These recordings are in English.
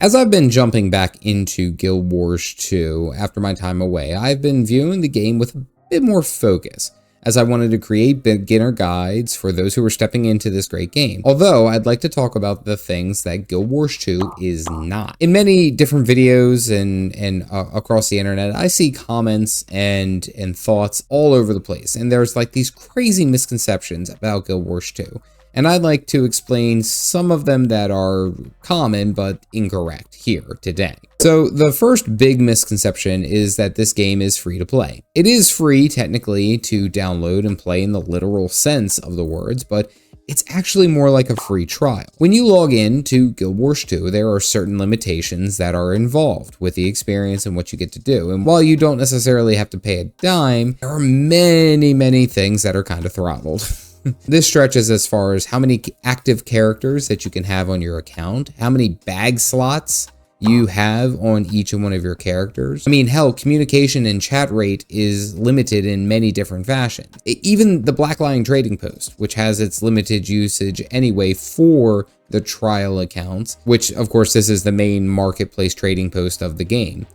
As I've been jumping back into Guild Wars 2 after my time away, I've been viewing the game with a bit more focus, as I wanted to create beginner guides for those who are stepping into this great game. Although, I'd like to talk about the things that Guild Wars 2 is not. In many different videos and across the internet, I see comments and thoughts all over the place, and there's like these crazy misconceptions about Guild Wars 2. And I'd like to explain some of them that are common but incorrect here today. So the first big misconception is that this game is free to play. It is free technically to download and play in the literal sense of the words, but it's actually more like a free trial. When you log in to Guild Wars 2, there are certain limitations that are involved with the experience and what you get to do. And while you don't necessarily have to pay a dime, there are many things that are kind of throttled. This stretches as far as how many active characters that you can have on your account, how many bag slots you have on each and one of your characters. I mean, hell, communication and chat rate is limited in many different fashions. Even the Black Lion Trading Post, which has its limited usage anyway for the trial accounts, which of course this is the main marketplace trading post of the game.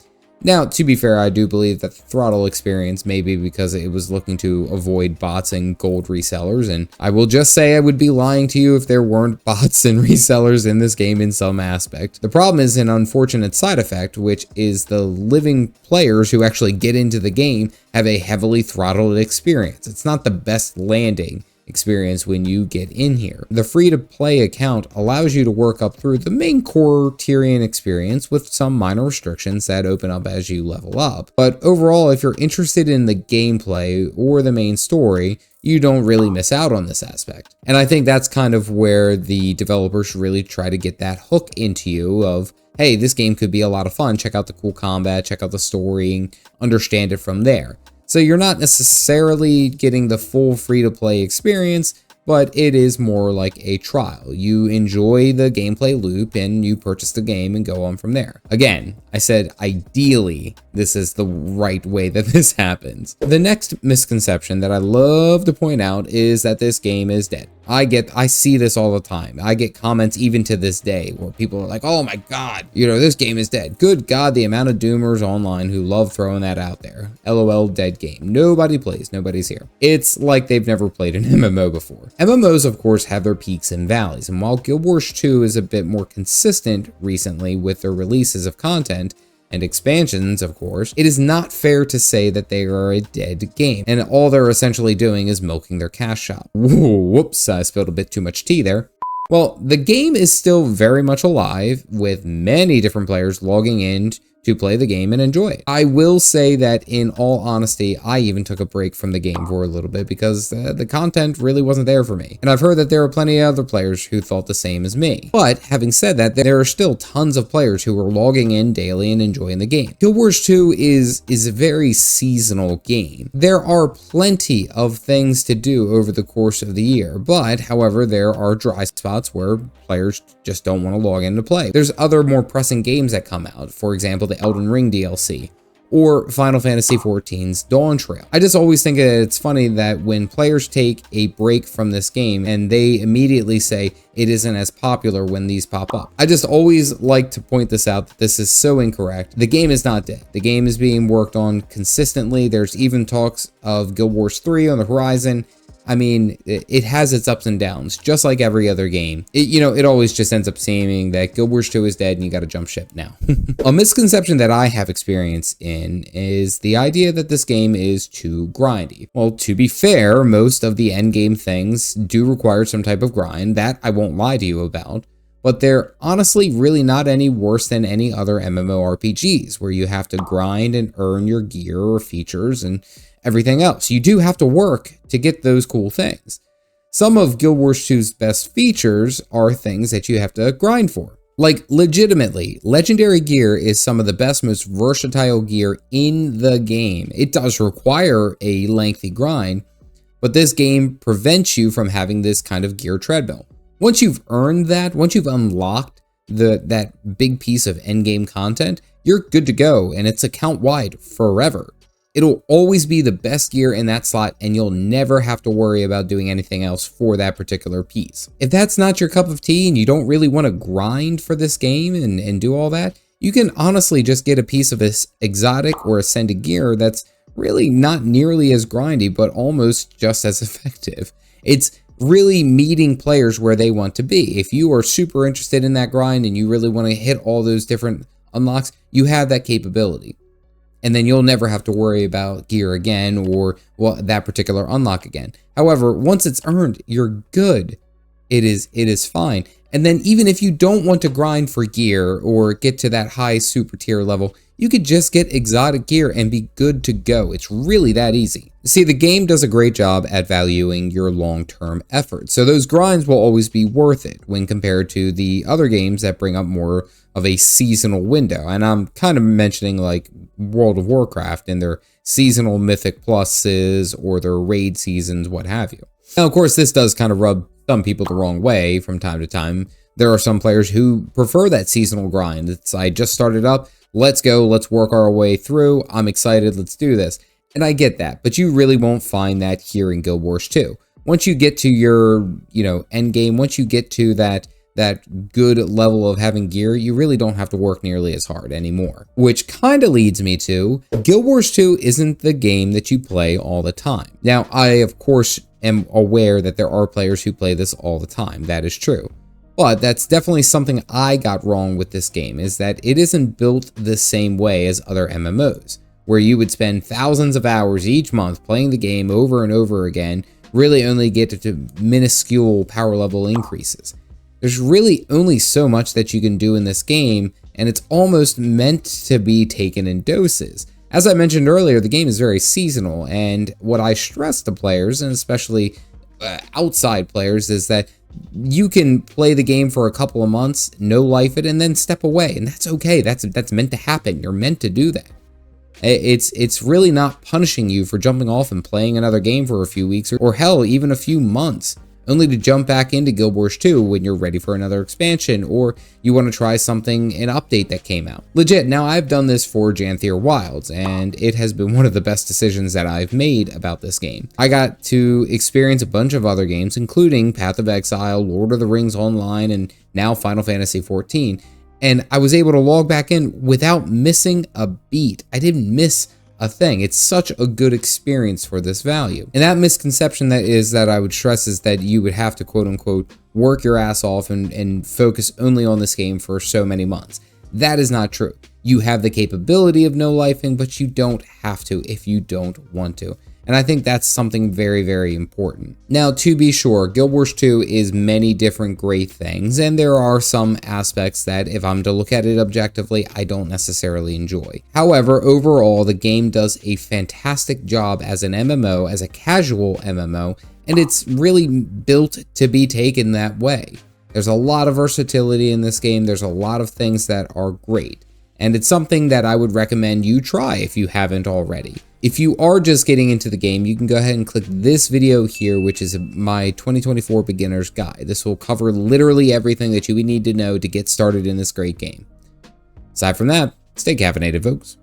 Now, to be fair, I do believe that the throttle experience may be because it was looking to avoid bots and gold resellers, and I will just say I would be lying to you if there weren't bots and resellers in this game in some aspect. The problem is an unfortunate side effect, which is the living players who actually get into the game have a heavily throttled experience. It's not the best landing experience when you get in here. The free-to-play account allows you to work up through the main core Tyrian experience with some minor restrictions that open up as you level up. But overall, if you're interested in the gameplay or the main story, you don't really miss out on this aspect. And I think that's kind of where the developers really try to get that hook into you of, hey, this game could be a lot of fun. Check out the cool combat, check out the story, and understand it from there. So you're not necessarily getting the full free-to-play experience, but it is more like a trial. You enjoy the gameplay loop and you purchase the game and go on from there. Again, I said ideally this is the right way that this happens. The next misconception that I love to point out is that this game is dead. I see this all the time. I get comments even to this day where people are like, oh my God, this game is dead. Good God, the amount of doomers online who love throwing that out there. LOL, dead game. Nobody plays, nobody's here. It's like they've never played an MMO before. MMOs, of course, have their peaks and valleys, and while Guild Wars 2 is a bit more consistent recently with their releases of content, and expansions, of course, it is not fair to say that they are a dead game, and all they're essentially doing is milking their cash shop. Whoops, I spilled a bit too much tea there. Well, the game is still very much alive, with many different players logging in to play the game and enjoy it. I will say that in all honesty, I even took a break from the game for a little bit because the content really wasn't there for me. And I've heard that there are plenty of other players who thought the same as me. But having said that, there are still tons of players who are logging in daily and enjoying the game. Guild Wars 2 is a very seasonal game. There are plenty of things to do over the course of the year, but however, there are dry spots where players just don't want to log in to play. There's other more pressing games that come out. For example, the Elden Ring DLC, or Final Fantasy XIV's Dawn Trail. I just always think that it's funny that when players take a break from this game and they immediately say it isn't as popular when these pop up. I just always like to point this out that this is so incorrect. The game is not dead. The game is being worked on consistently. There's even talks of Guild Wars 3 on the horizon. I mean, it has its ups and downs, just like every other game. It always just ends up seeming that Guild Wars 2 is dead and you gotta jump ship now. A misconception that I have experience in is the idea that this game is too grindy. Well, to be fair, most of the endgame things do require some type of grind, that I won't lie to you about. But they're honestly really not any worse than any other MMORPGs, where you have to grind and earn your gear or features and everything else. You do have to work to get those cool things. Some of Guild Wars 2's best features are things that you have to grind for. Like, legitimately, legendary gear is some of the best, most versatile gear in the game. It does require a lengthy grind, but this game prevents you from having this kind of gear treadmill. Once you've earned that, once you've unlocked that big piece of endgame content, you're good to go, and it's account-wide forever. It'll always be the best gear in that slot, and you'll never have to worry about doing anything else for that particular piece. If that's not your cup of tea and you don't really want to grind for this game and do all that, you can honestly just get a piece of this exotic or ascended gear that's really not nearly as grindy, but almost just as effective. It's really meeting players where they want to be. If you are super interested in that grind and you really want to hit all those different unlocks, you have that capability. And then you'll never have to worry about gear again or, well, that particular unlock again. However, once it's earned, you're good. It is fine. And then even if you don't want to grind for gear or get to that high super tier level, you could just get exotic gear and be good to go. It's really that easy. See, the game does a great job at valuing your long-term effort. So those grinds will always be worth it when compared to the other games that bring up more of a seasonal window. And I'm kind of mentioning like World of Warcraft and their seasonal mythic pluses or their raid seasons, what have you. Now, of course, this does kind of rub some people the wrong way from time to time. There are some players who prefer that seasonal grind. It's, I just started up, let's go, let's work our way through, I'm excited, let's do this. And I get that, but you really won't find that here in Guild Wars 2. Once you get to your, end game, once you get to that good level of having gear, you really don't have to work nearly as hard anymore. Which kind of leads me to, Guild Wars 2 isn't the game that you play all the time. Now, I, of course, am aware that there are players who play this all the time. That is true. But that's definitely something I got wrong with this game, is that it isn't built the same way as other MMOs, where you would spend thousands of hours each month playing the game over and over again, really only get to minuscule power level increases. There's really only so much that you can do in this game, and it's almost meant to be taken in doses. As I mentioned earlier, the game is very seasonal, and what I stress to players, and especially outside players, is that you can play the game for a couple of months, no life it, and then step away, and that's okay. That's meant to happen. You're meant to do that. It's really not punishing you for jumping off and playing another game for a few weeks, or hell, even a few months, only to jump back into Guild Wars 2 when you're ready for another expansion, or you want to try something, an update that came out. Legit, now I've done this for Janthier Wilds, and it has been one of the best decisions that I've made about this game. I got to experience a bunch of other games, including Path of Exile, Lord of the Rings Online, and now Final Fantasy XIV, and I was able to log back in without missing a beat. I didn't miss a thing. It's such a good experience for this value. And that misconception that I would stress is that you would have to quote unquote work your ass off and focus only on this game for so many months. That is not true. You have the capability of no lifing, but you don't have to if you don't want to. And I think that's something very, very important. Now, to be sure, Guild Wars 2 is many different great things, and there are some aspects that, if I'm to look at it objectively, I don't necessarily enjoy. However, overall, the game does a fantastic job as an MMO, as a casual MMO, and it's really built to be taken that way. There's a lot of versatility in this game, there's a lot of things that are great, and it's something that I would recommend you try if you haven't already. If you are just getting into the game, you can go ahead and click this video here, which is my 2024 Beginner's Guide. This will cover literally everything that you would need to know to get started in this great game. Aside from that, stay caffeinated, folks.